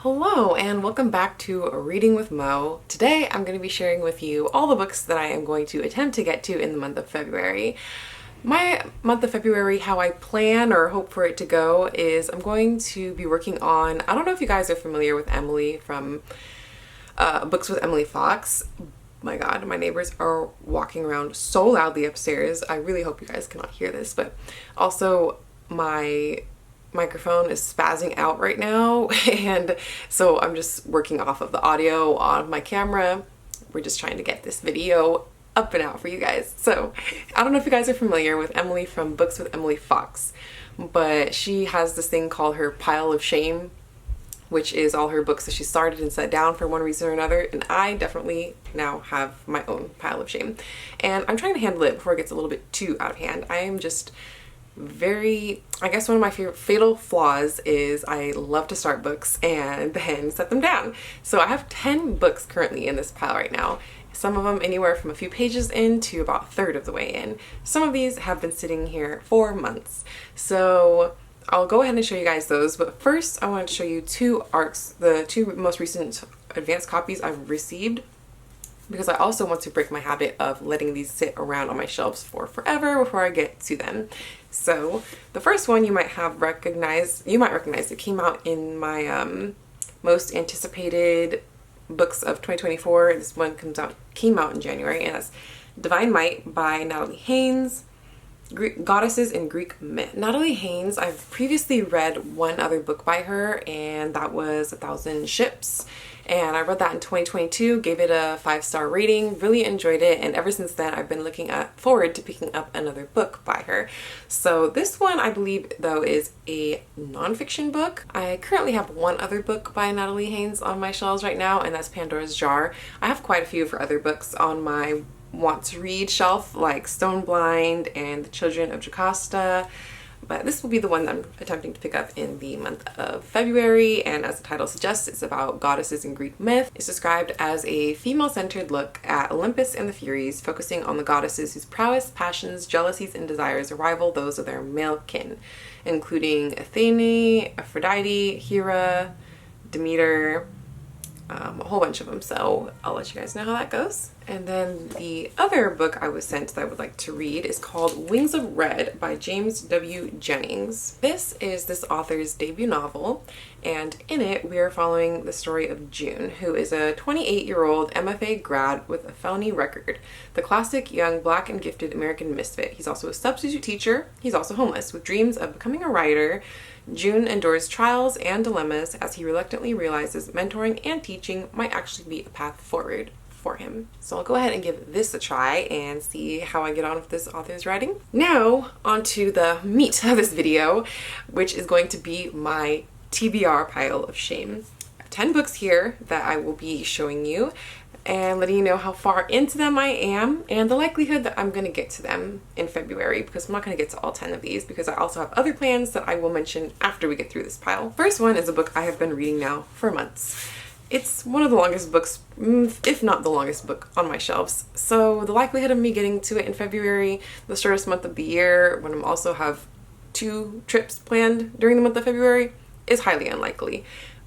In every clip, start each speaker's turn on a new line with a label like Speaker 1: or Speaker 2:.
Speaker 1: Hello and welcome back to Reading with Mo. Today I'm going to be sharing with you all the books that I am going to attempt to get to in the month of February. My month of February, how I plan or hope for it to go is I'm going to be working on, I don't know if you guys are familiar with Emily from Books with Emily Fox. My God, my neighbors are walking around so loudly upstairs. I really hope you guys cannot hear this, but also my microphone is spazzing out right now, and so I'm just working off of the audio on my camera. We're just trying to get this video up and out for you guys. So I don't know if you guys are familiar with Emily from Books with Emily Fox, but she has this thing called her pile of shame, which is all her books that she started and set down for one reason or another, and I definitely now have my own pile of shame. And I'm trying to handle it before it gets a little bit too out of hand. I am just I guess one of my fatal flaws is I love to start books and then set them down. So I have 10 books currently in this pile right now. Some of them anywhere from a few pages in to about a third of the way in. Some of these have been sitting here for months. So I'll go ahead and show you guys those, but first I want to show you two ARCs, the two most recent advanced copies I've received, because I also want to break my habit of letting these sit around on my shelves for forever before I get to them. So the first one you might recognize, it came out in my most anticipated books of 2024. This one came out in January, and that's Divine Might by Natalie Haynes. Goddesses in Greek Myth. Natalie Haynes, I've previously read one other book by her, and that was 1,000 Ships. And I read that in 2022, gave it a 5-star rating, really enjoyed it, and ever since then I've been looking forward to picking up another book by her. So this one, I believe, though, is a nonfiction book. I currently have one other book by Natalie Haynes on my shelves right now, and that's Pandora's Jar. I have quite a few of her other books on my want to read shelf, like Stone Blind and The Children of Jocasta, but this will be the one that I'm attempting to pick up in the month of February. And as the title suggests, it's about goddesses in Greek myth. It's described as a female-centered look at Olympus and the Furies, focusing on the goddesses whose prowess, passions, jealousies, and desires rival those of their male kin, including Athene, Aphrodite, Hera, Demeter, a whole bunch of them. So I'll let you guys know how that goes. And then the other book I was sent that I would like to read is called Wings of Red by James W. Jennings. This is this author's debut novel, and in it we are following the story of June, who is a 28-year-old MFA grad with a felony record, the classic young black and gifted American misfit. He's also a substitute teacher. He's also homeless. With dreams of becoming a writer, June endures trials and dilemmas as he reluctantly realizes mentoring and teaching might actually be a path forward for him. So I'll go ahead and give this a try and see how I get on with this author's writing. Now, onto the meat of this video, which is going to be my TBR pile of shame. I have 10 books here that I will be showing you and letting you know how far into them I am and the likelihood that I'm going to get to them in February, because I'm not going to get to all 10 of these because I also have other plans that I will mention after we get through this pile. First one is a book I have been reading now for months. It's one of the longest books, if not the longest book on my shelves. So the likelihood of me getting to it in February, the shortest month of the year, when I also have 2 trips planned during the month of February, is highly unlikely.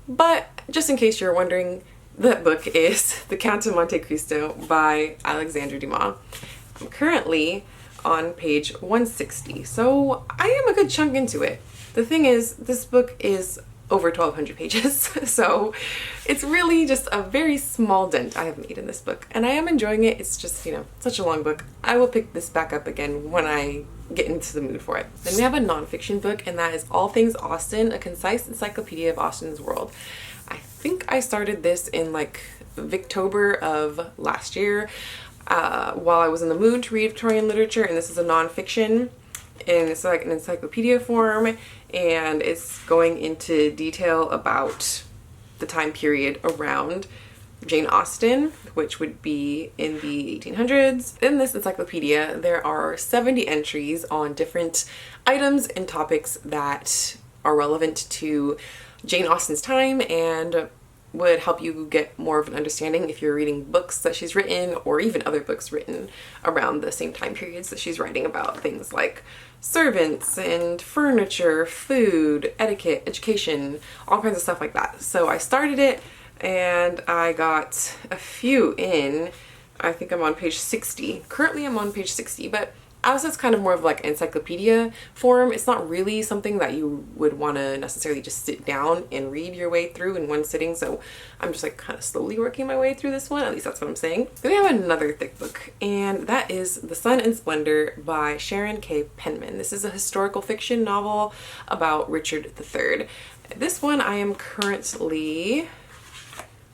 Speaker 1: But just in case you're wondering, that book is The Count of Monte Cristo by Alexandre Dumas. I'm currently on page 160, so I am a good chunk into it. The thing is, this book is over 1,200 pages, so it's really just a very small dent I have made in this book, and I am enjoying it. It's just, such a long book. I will pick this back up again when I get into the mood for it. Then we have a nonfiction book, and that is All Things Austen, a concise encyclopedia of Austen's world. I think I started this in like Victober of last year while I was in the mood to read Victorian literature, and this is a nonfiction, and it's like an encyclopedia form, and it's going into detail about the time period around Jane Austen, which would be in the 1800s. In this encyclopedia, there are 70 entries on different items and topics that are relevant to Jane Austen's time and would help you get more of an understanding if you're reading books that she's written, or even other books written around the same time periods that she's writing about, things like servants and furniture, food, etiquette, education, all kinds of stuff like that. So I started it and I got a few in. I think I'm on page 60. Currently I'm on page 60, but as it's kind of more of like encyclopedia form, it's not really something that you would want to necessarily just sit down and read your way through in one sitting. So I'm just like kind of slowly working my way through this one. At least that's what I'm saying. Then we have another thick book, and that is The Sun and Splendor by Sharon K. Penman. This is a historical fiction novel about Richard III. This one I am currently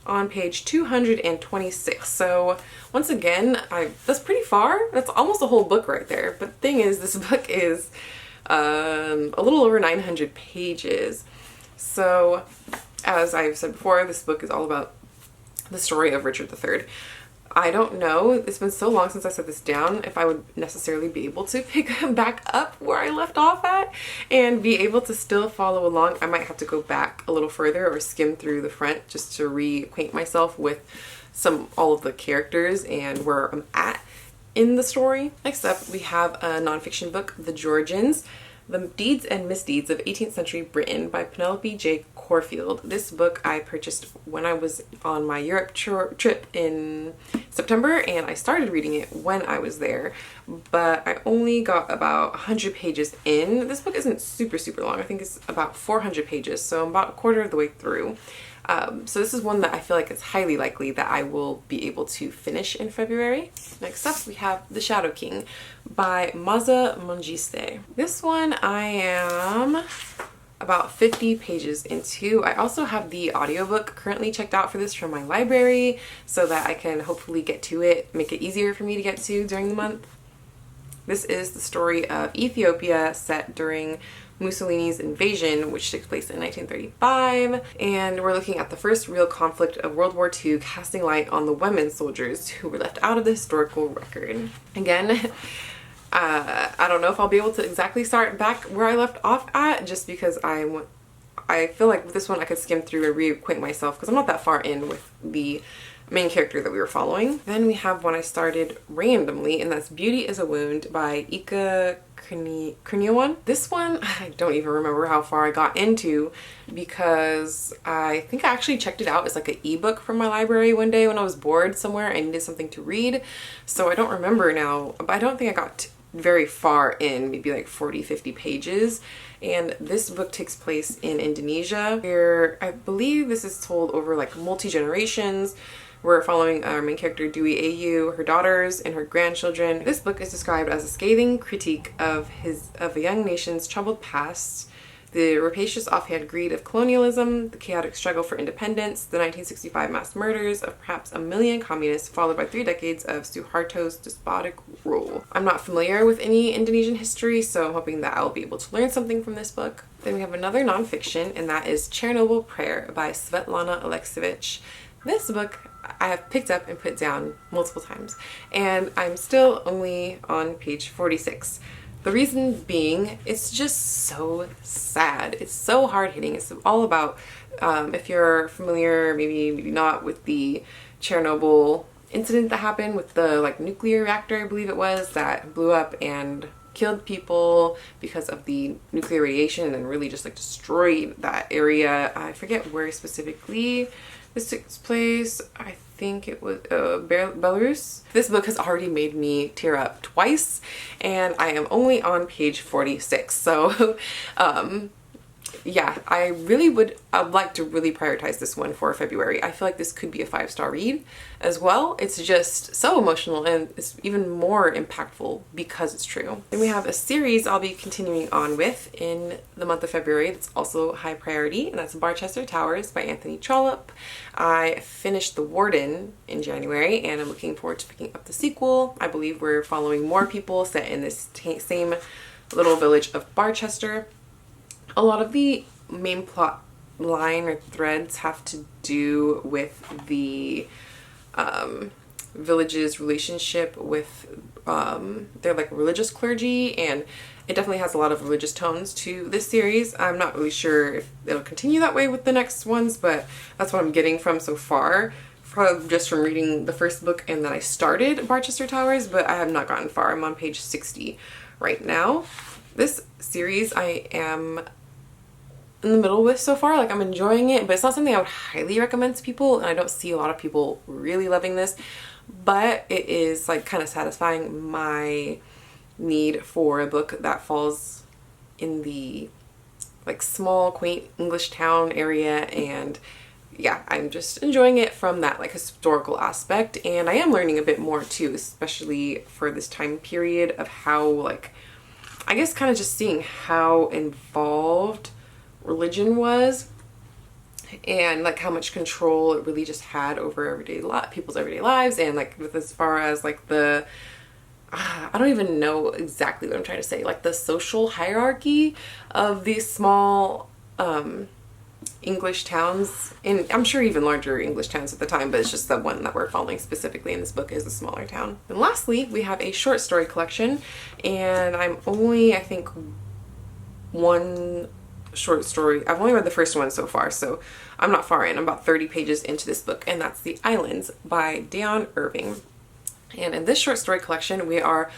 Speaker 1: on page 226. So once again, that's pretty far. That's almost a whole book right there. But the thing is, this book is a little over 900 pages. So as I've said before, this book is all about the story of Richard III. I don't know, it's been so long since I set this down, if I would necessarily be able to pick back up where I left off at and be able to still follow along. I might have to go back a little further or skim through the front just to reacquaint myself with all of the characters and where I'm at in the story. Next up, we have a nonfiction book, The Georgians, The Deeds and Misdeeds of 18th Century Britain by Penelope J. Corfield. This book I purchased when I was on my Europe trip in September, and I started reading it when I was there, but I only got about 100 pages in. This book isn't super long. I think it's about 400 pages, so I'm about a quarter of the way through. So this is one that I feel like it's highly likely that I will be able to finish in February. Next up, we have The Shadow King by Maza Mongiste. This one I am about 50 pages into. I also have the audiobook currently checked out for this from my library so that I can hopefully get to it, make it easier for me to get to during the month. This is the story of Ethiopia set during Mussolini's invasion, which took place in 1935, and we're looking at the first real conflict of World War II, casting light on the women soldiers who were left out of the historical record. Again, I don't know if I'll be able to exactly start back where I left off at, just because I feel like with this one I could skim through and reacquaint myself because I'm not that far in with the main character that we were following. Then we have one I started randomly, and that's Beauty is a Wound by Ika Krnyawan. This one, I don't even remember how far I got into because I think I actually checked it out as like an ebook from my library one day when I was bored somewhere and needed something to read. So I don't remember now, but I don't think I got very far in, maybe like 40-50 pages. And this book takes place in Indonesia, where I believe this is told over like multi-generations. We're following our main character Dewey Ayu, her daughters, and her grandchildren. This book is described as a scathing critique of a young nation's troubled past, the rapacious offhand greed of colonialism, the chaotic struggle for independence, the 1965 mass murders of perhaps 1 million communists, followed by 3 decades of Suharto's despotic rule. I'm not familiar with any Indonesian history, so I'm hoping that I'll be able to learn something from this book. Then we have another nonfiction, and that is Chernobyl Prayer by Svetlana Alexievich. This book I have picked up and put down multiple times, and I'm still only on page 46. The reason being, it's just so sad. It's so hard-hitting. It's all about, if you're familiar, maybe not, with the Chernobyl incident that happened with the like nuclear reactor, I believe it was, that blew up and killed people because of the nuclear radiation and really just like destroyed that area. I forget where specifically this took place. I think it was Belarus. This book has already made me tear up twice, and I am only on page 46. So yeah, I'd like to really prioritize this one for February. I feel like this could be a 5-star read as well. It's just so emotional, and it's even more impactful because it's true. Then we have a series I'll be continuing on with in the month of February that's also high priority, and that's Barchester Towers by Anthony Trollope. I finished The Warden in January, and I'm looking forward to picking up the sequel. I believe we're following more people set in this same little village of Barchester. A lot of the main plot line or threads have to do with the village's relationship with their like religious clergy, and It definitely has a lot of religious tones to this series. I'm not really sure if it'll continue that way with the next ones, but that's what I'm getting from so far, just from reading the first book, and then I started Barchester Towers, but I have not gotten far. I'm on page 60 right now. This series I am in the middle with so far. Like, I'm enjoying it, but it's not something I would highly recommend to people, and I don't see a lot of people really loving this, but it is like kind of satisfying my need for a book that falls in the like small quaint English town area, and yeah, I'm just enjoying it from that like historical aspect, and I am learning a bit more too, especially for this time period of how, like, I guess kind of just seeing how involved religion was and like how much control it really just had over people's everyday lives, and like with as far as like the I don't even know exactly what I'm trying to say, like the social hierarchy of these small English towns, and I'm sure even larger English towns at the time, but it's just the one that we're following specifically in this book is a smaller town. And lastly, we have a short story collection, and I'm only, I think, one short story. I've only read the first one so far, so I'm not far in. I'm about 30 pages into this book, and that's The Islands by Dawn Irving. And in this short story collection, we are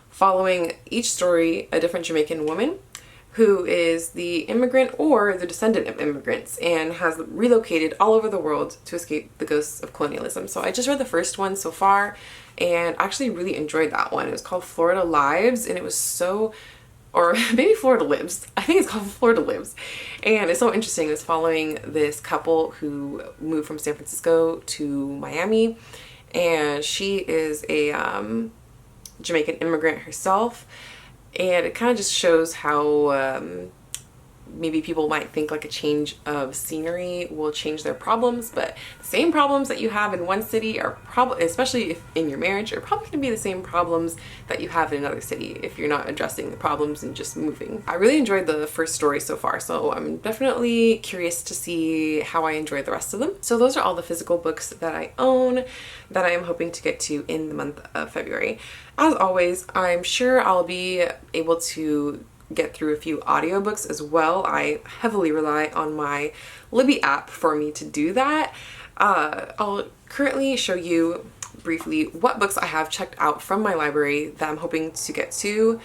Speaker 1: following each story a different Jamaican woman who is the immigrant or the descendant of immigrants and has relocated all over the world to escape the ghosts of colonialism. So I just read the first one so far and actually really enjoyed that one. It was called Florida Lives, and it was so, or maybe Florida Lives. I think it's called Florida Lives. And it's so interesting. It's following this couple who moved from San Francisco to Miami, and she is a Jamaican immigrant herself, and it kind of just shows how maybe people might think like a change of scenery will change their problems, but the same problems that you have in one city are probably, especially if in your marriage, are probably going to be the same problems that you have in another city if you're not addressing the problems and just moving. I really enjoyed the first story so far, so I'm definitely curious to see how I enjoy the rest of them. So those are all the physical books that I own that I am hoping to get to in the month of February. As always, I'm sure I'll be able to get through a few audiobooks as well. I heavily rely on my Libby app for me to do that. I'll currently show you briefly what books I have checked out from my library that I'm hoping to get to.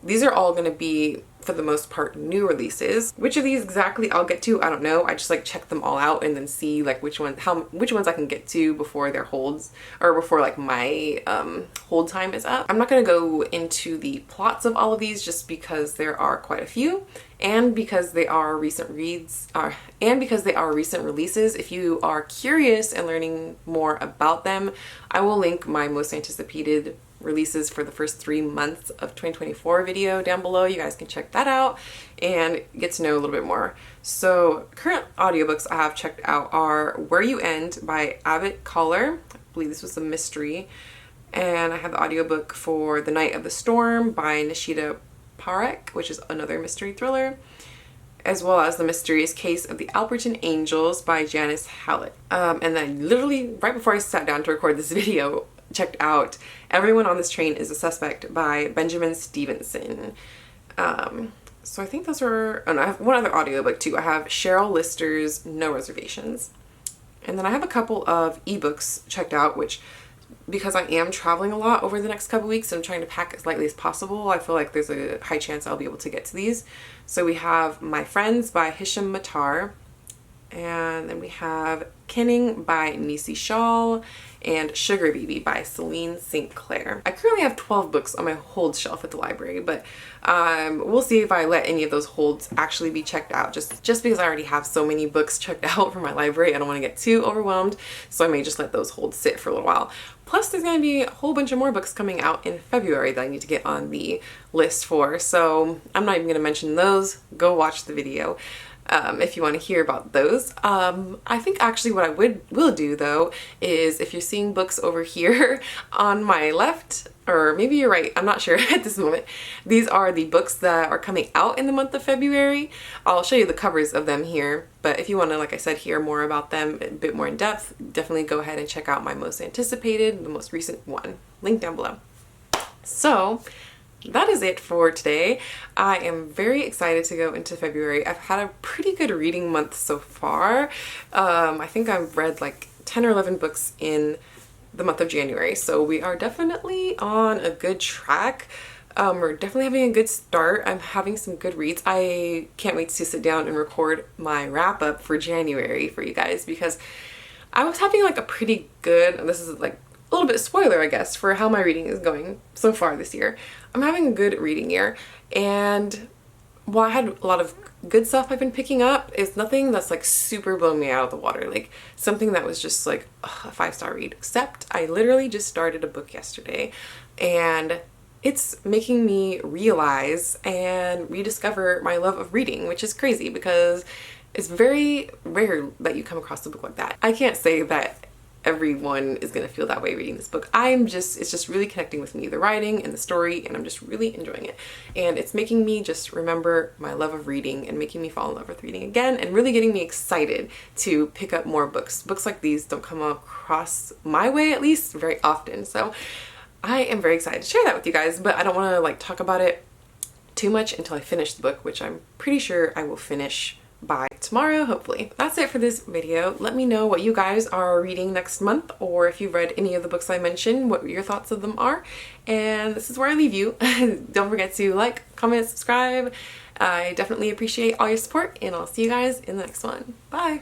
Speaker 1: These are all going to be, for the most part, new releases. Which of these exactly I'll get to, I don't know. I just like check them all out and then see like which ones I can get to before their holds, or before like my hold time is up. I'm not going to go into the plots of all of these just because there are quite a few, and because they are recent releases. If you are curious and learning more about them, I will link my most anticipated releases for the first 3 months of 2024 video down below. You guys can check that out and get to know a little bit more. So current audiobooks I have checked out are Where You End by Abbott Collar. I believe this was a mystery. And I have the audiobook for The Night of the Storm by Nishita Parekh, which is another mystery thriller, as well as The Mysterious Case of the Alberton Angels by Janice Hallett. And then literally right before I sat down to record this video, checked out Everyone on This Train is a Suspect by Benjamin Stevenson. So I think those are, and I have one other audiobook too. I have Cheryl Lister's No Reservations. And then I have a couple of ebooks checked out, which, because I am traveling a lot over the next couple weeks and I'm trying to pack as lightly as possible, I feel like there's a high chance I'll be able to get to these. So we have My Friends by Hisham Matar, and then we have Kenning by Nisi Shawl, and Sugar Baby by Celine St. Clair. I currently have 12 books on my hold shelf at the library, but we'll see if I let any of those holds actually be checked out. Just because I already have so many books checked out from my library, I don't want to get too overwhelmed, so I may just let those holds sit for a little while. Plus, there's going to be a whole bunch of more books coming out in February that I need to get on the list for, so I'm not even going to mention those. Go watch the video if you want to hear about those. I think actually what I will do though is, if you're seeing books over here on my left, or maybe you're right, I'm not sure at this moment, these are the books that are coming out in the month of February. I'll show you the covers of them here, but if you want to, like I said, hear more about them a bit more in depth, definitely go ahead and check out my most anticipated, the most recent one, link down below. So that is it for today. I am very excited to go into February. I've had a pretty good reading month so far. I think I've read like 10 or 11 books in the month of January, so we are definitely on a good track. We're definitely having a good start. I'm having some good reads. I can't wait to sit down and record my wrap up for January for you guys, because I was having like a pretty good, and this is like a little bit spoiler, I guess, for how my reading is going so far this year. I'm having a good reading year, and while I had a lot of good stuff I've been picking up, it's nothing that's like super blown me out of the water, like something that was just like a 5-star read, except I literally just started a book yesterday, and it's making me realize and rediscover my love of reading, which is crazy because it's very rare that you come across a book like that. I can't say that everyone is going to feel that way reading this book. It's just really connecting with me, the writing and the story, and I'm just really enjoying it. And it's making me just remember my love of reading and making me fall in love with reading again, and really getting me excited to pick up more books. Books like these don't come across my way, at least, very often. So I am very excited to share that with you guys, but I don't want to like talk about it too much until I finish the book, which I'm pretty sure I will finish by tomorrow, hopefully. That's it for this video. Let me know what you guys are reading next month, or if you've read any of the books I mentioned, what your thoughts of them are. And this is where I leave you. Don't forget to like, comment, subscribe. I definitely appreciate all your support, and I'll see you guys in the next one. Bye!